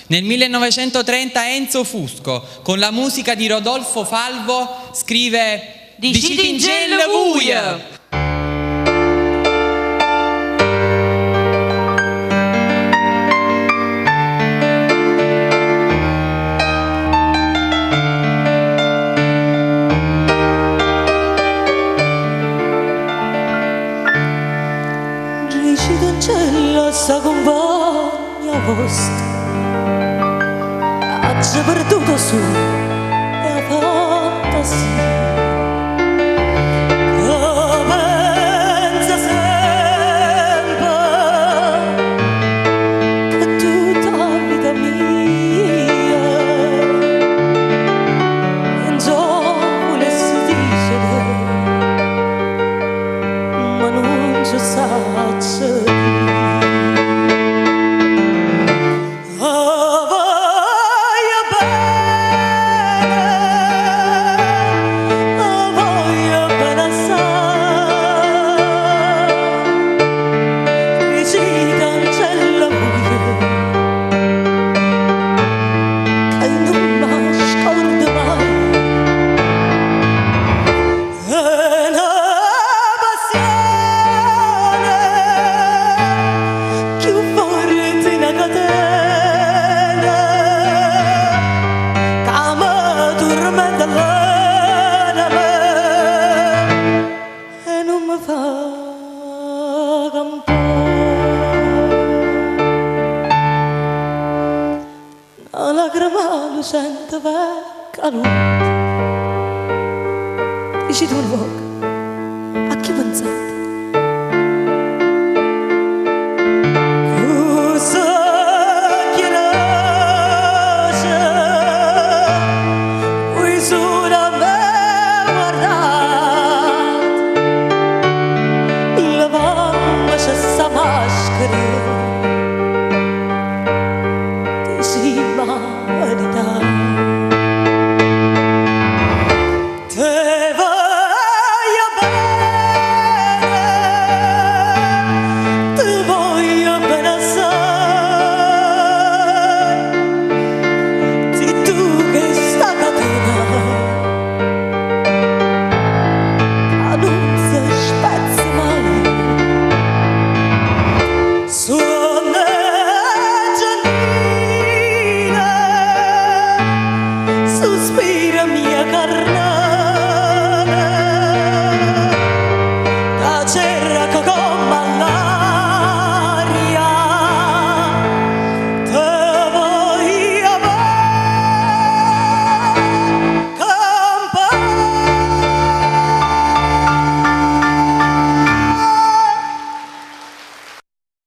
Nel 1930 Enzo Fusco, con la musica di Rodolfo Falvo, scrive Di Citingelle Vuie. Citingelle sta compagna vostra ha già perduto su la fantasia che pensa sempre che tutta la vita mia non so volessi dire ma non ci sa. La lacrima lo sento per caduta, dici tu il luogo.